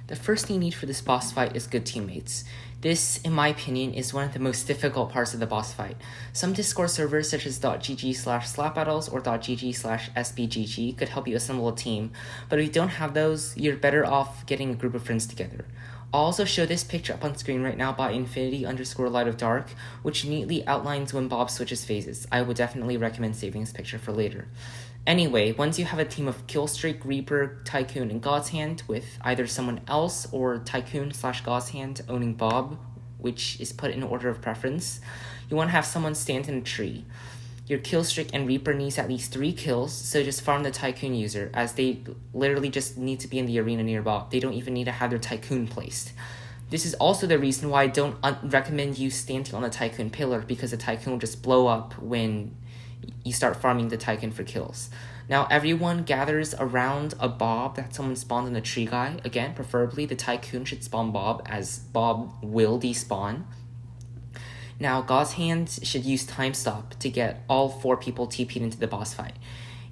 The first thing you need for this boss fight is good teammates. This, in my opinion, is one of the most difficult parts of the boss fight. Some Discord servers such as .gg/slapbattles or .gg/sbgg could help you assemble a team, but if you don't have those, you're better off getting a group of friends together. I'll also show this picture up on screen right now by infinity_light of dark, which neatly outlines when Bob switches phases. I would definitely recommend saving this picture for later. Anyway, once you have a team of Killstreak, Reaper, Tycoon, and God's Hand, with either someone else or Tycoon/God's Hand owning Bob, which is put in order of preference, you want to have someone stand in a tree. Your Killstreak and Reaper needs at least 3 kills, so just farm the Tycoon user, as they literally just need to be in the arena near Bob. They don't even need to have their Tycoon placed. This is also the reason why I don't recommend you standing on the Tycoon pillar, because the Tycoon will just blow up when you start farming the Tycoon for kills. Now everyone gathers around a Bob that someone spawned in the tree guy. Again, preferably the Tycoon should spawn Bob, as Bob will despawn. Now God's Hand should use time stop to get all 4 people TP'd into the boss fight.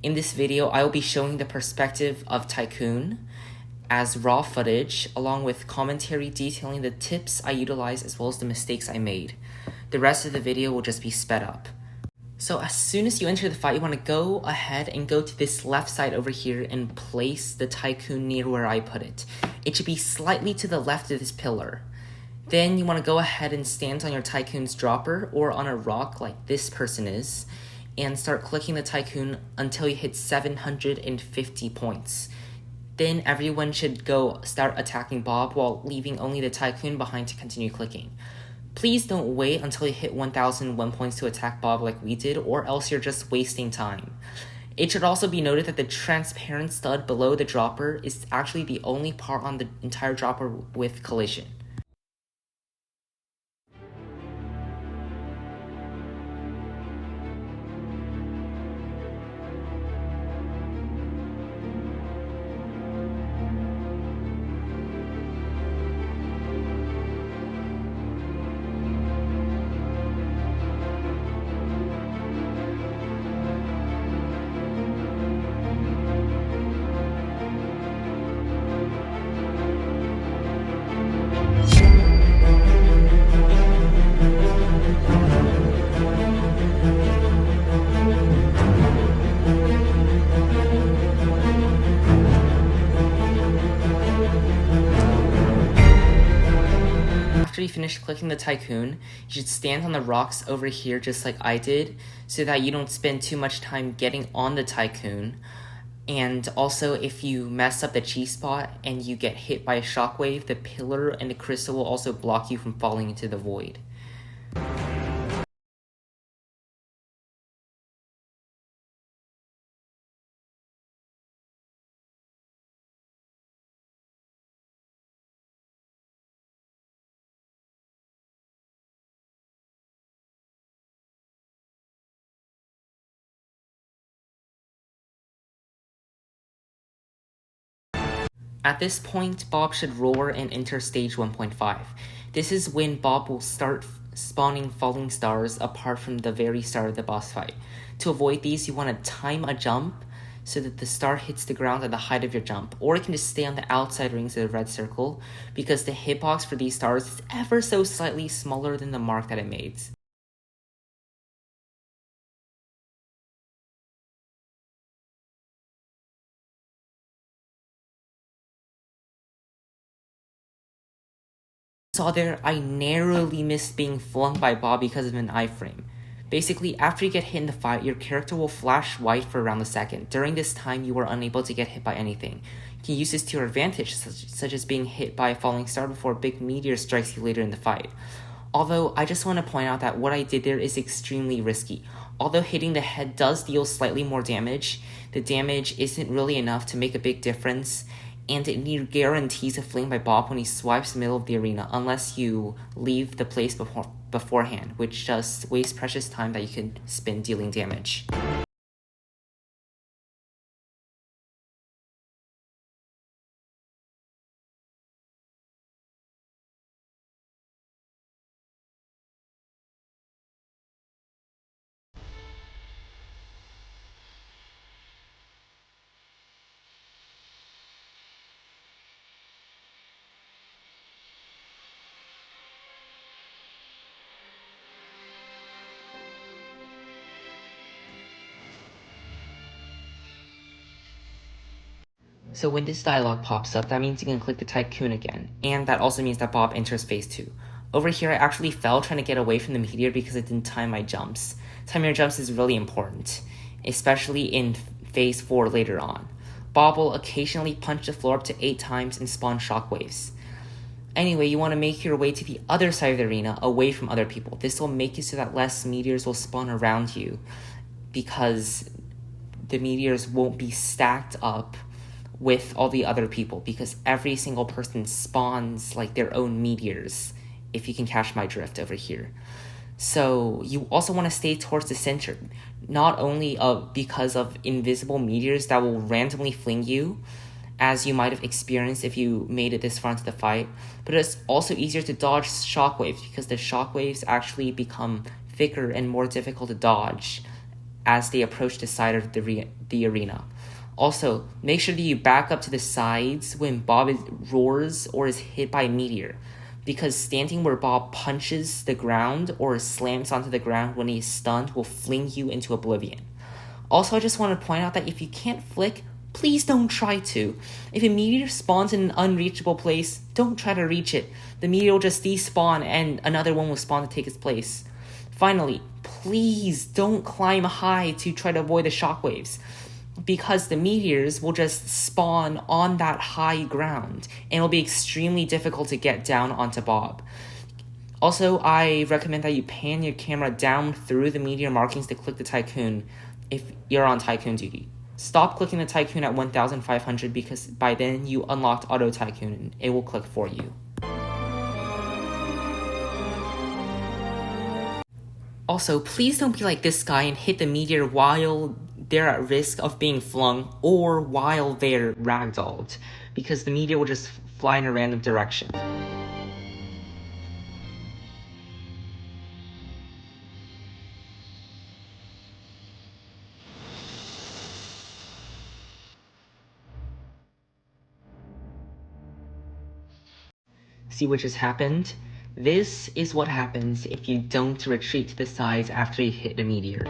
In this video, I will be showing the perspective of Tycoon as raw footage, along with commentary detailing the tips I utilized as well as the mistakes I made. The rest of the video will just be sped up. So as soon as you enter the fight, you want to go ahead and go to this left side over here and place the Tycoon near where I put it. It should be slightly to the left of this pillar. Then you want to go ahead and stand on your Tycoon's dropper or on a rock like this person is, and start clicking the Tycoon until you hit 750 points. Then everyone should go start attacking Bob while leaving only the Tycoon behind to continue clicking. Please don't wait until you hit 1001 points to attack Bob like we did, or else you're just wasting time. It should also be noted that the transparent stud below the dropper is actually the only part on the entire dropper with collision. After you finish clicking the Tycoon, you should stand on the rocks over here just like I did, so that you don't spend too much time getting on the Tycoon. And also, if you mess up the cheese spot and you get hit by a shockwave, the pillar and the crystal will also block you from falling into the void. At this point, Bob should roar and enter stage 1.5. This is when Bob will start spawning falling stars apart from the very start of the boss fight. To avoid these, you want to time a jump so that the star hits the ground at the height of your jump, or it can just stay on the outside rings of the red circle, because the hitbox for these stars is ever so slightly smaller than the mark that it made. Saw there, I narrowly missed being flung by Bob because of an iframe. Basically, after you get hit in the fight, your character will flash white for around a second. During this time, you are unable to get hit by anything. You can use this to your advantage, such as being hit by a falling star before a big meteor strikes you later in the fight. Although, I just want to point out that what I did there is extremely risky. Although hitting the head does deal slightly more damage, the damage isn't really enough to make a big difference, and it near guarantees a flame by Bob when he swipes the middle of the arena, unless you leave the place beforehand, which just wastes precious time that you can spend dealing damage. So when this dialog pops up, that means you can click the Tycoon again, and that also means that Bob enters phase 2. Over here, I actually fell trying to get away from the meteor because I didn't time my jumps. Timing your jumps is really important, especially in phase 4 later on. Bob will occasionally punch the floor up to 8 times and spawn shockwaves. Anyway, you want to make your way to the other side of the arena, away from other people. This will make it so that less meteors will spawn around you, because the meteors won't be stacked up with all the other people, because every single person spawns like their own meteors, if you can catch my drift over here. So you also want to stay towards the center, not only because of invisible meteors that will randomly fling you, as you might have experienced if you made it this far into the fight, but it's also easier to dodge shockwaves because the shockwaves actually become thicker and more difficult to dodge as they approach the side of the arena. Also, make sure that you back up to the sides when Bob roars or is hit by a meteor, because standing where Bob punches the ground or slams onto the ground when he's stunned will fling you into oblivion. Also, I just want to point out that if you can't flick, please don't try to. If a meteor spawns in an unreachable place, don't try to reach it. The meteor will just despawn and another one will spawn to take its place. Finally, please don't climb high to try to avoid the shockwaves, because the meteors will just spawn on that high ground and it'll be extremely difficult to get down onto Bob. Also, I recommend that you pan your camera down through the meteor markings to click the Tycoon if you're on Tycoon duty. Stop clicking the Tycoon at 1500 because by then you unlocked Auto Tycoon and it will click for you. Also, please don't be like this guy and hit the meteor while they're at risk of being flung or while they're ragdolled, because the meteor will just fly in a random direction. See what just happened? This is what happens if you don't retreat to the sides after you hit a meteor.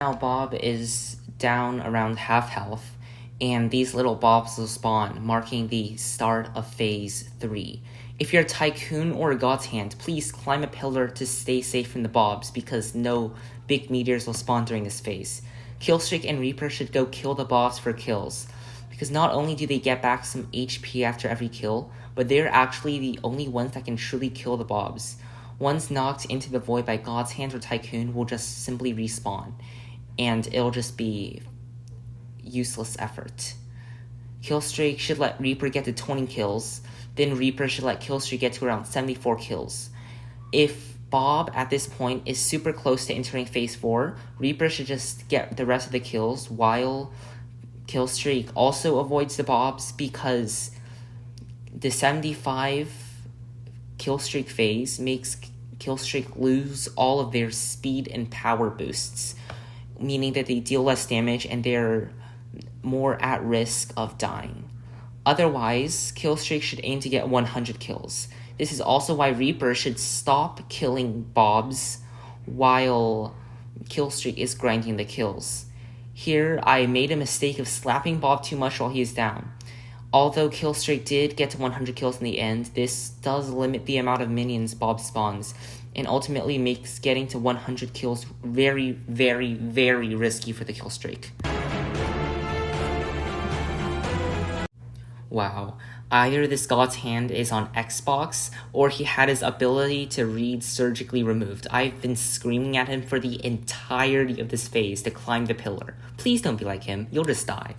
Now Bob is down around half health, and these little bobs will spawn, marking the start of phase 3. If you're a Tycoon or a God's Hand, please climb a pillar to stay safe from the bobs, because no big meteors will spawn during this phase. Killstreak and Reaper should go kill the bobs for kills, because not only do they get back some HP after every kill, but they're actually the only ones that can truly kill the bobs. Once knocked into the void by God's Hand or Tycoon will just simply respawn, and it'll just be useless effort. Killstreak should let Reaper get to 20 kills, then Reaper should let Killstreak get to around 74 kills. If Bob at this point is super close to entering phase 4, Reaper should just get the rest of the kills while Killstreak also avoids the bobs, because the 75 killstreak phase makes Killstreak lose all of their speed and power boosts, meaning that they deal less damage and they're more at risk of dying. Otherwise, Killstreak should aim to get 100 kills. This is also why Reaper should stop killing Bobs while Killstreak is grinding the kills. Here, I made a mistake of slapping Bob too much while he is down. Although Killstreak did get to 100 kills in the end, this does limit the amount of minions Bob spawns, and ultimately makes getting to 100 kills very, very, very risky for the Killstreak. Wow, either this god's hand is on Xbox, or he had his ability to read surgically removed. I've been screaming at him for the entirety of this phase to climb the pillar. Please don't be like him, you'll just die.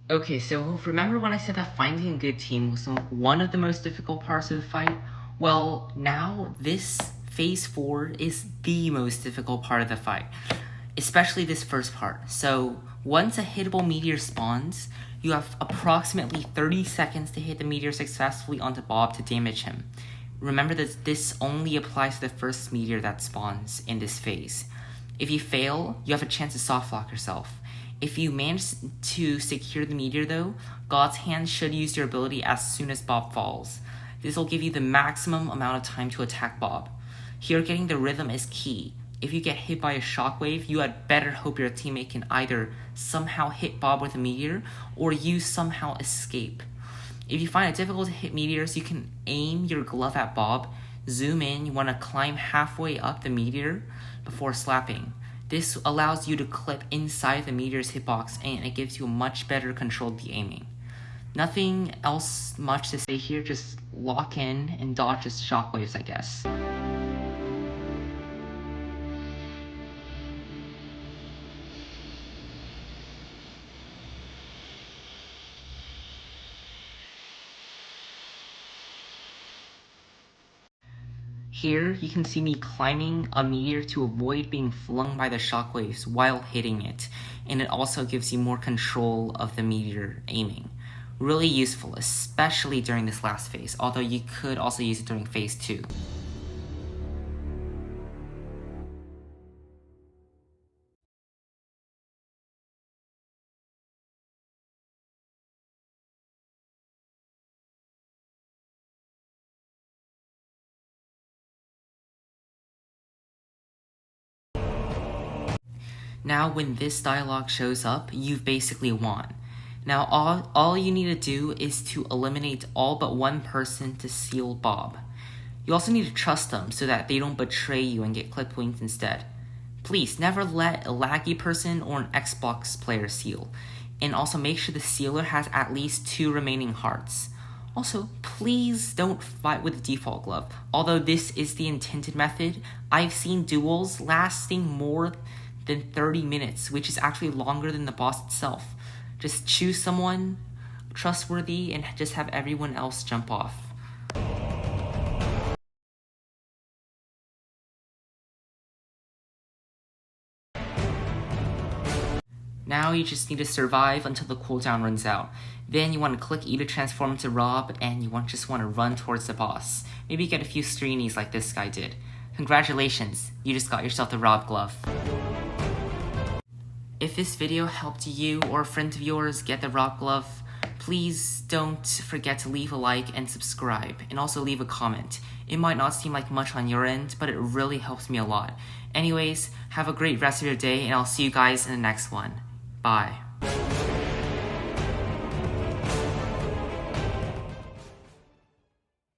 Okay, so remember when I said that finding a good team was one of the most difficult parts of the fight? Well, now this phase 4 is the most difficult part of the fight, especially this first part. So once a hittable meteor spawns, you have approximately 30 seconds to hit the meteor successfully onto Bob to damage him. Remember that this only applies to the first meteor that spawns in this phase. If you fail, you have a chance to soft lock yourself. If you manage to secure the meteor though, God's Hand should use your ability as soon as Bob falls. This will give you the maximum amount of time to attack Bob. Here, getting the rhythm is key. If you get hit by a shockwave, you had better hope your teammate can either somehow hit Bob with a meteor, or you somehow escape. If you find it difficult to hit meteors, you can aim your glove at Bob, zoom in, you want to climb halfway up the meteor before slapping. This allows you to clip inside the meteor's hitbox, and it gives you a much better control of the aiming. Nothing else much to say here, just lock in and dodge his shockwaves, I guess. Here, you can see me climbing a meteor to avoid being flung by the shockwaves while hitting it, and it also gives you more control of the meteor aiming. Really useful, especially during this last phase, although you could also use it during phase 2. Now when this dialogue shows up, you've basically won. Now all you need to do is to eliminate all but one person to seal Bob. You also need to trust them so that they don't betray you and get clipped wings instead. Please never let a laggy person or an Xbox player seal. And also make sure the sealer has at least 2 remaining hearts. Also, please don't fight with the default glove. Although this is the intended method, I've seen duels lasting more than 30 minutes, which is actually longer than the boss itself. Just choose someone trustworthy and just have everyone else jump off. Now you just need to survive until the cooldown runs out. Then you want to click E to transform into Rob, and you just want to run towards the boss. Maybe get a few streenies like this guy did. Congratulations, you just got yourself the Rob glove. If this video helped you or a friend of yours get the Rob glove, please don't forget to leave a like and subscribe, and also leave a comment. It might not seem like much on your end, but it really helps me a lot. Anyways, have a great rest of your day, and I'll see you guys in the next one. Bye.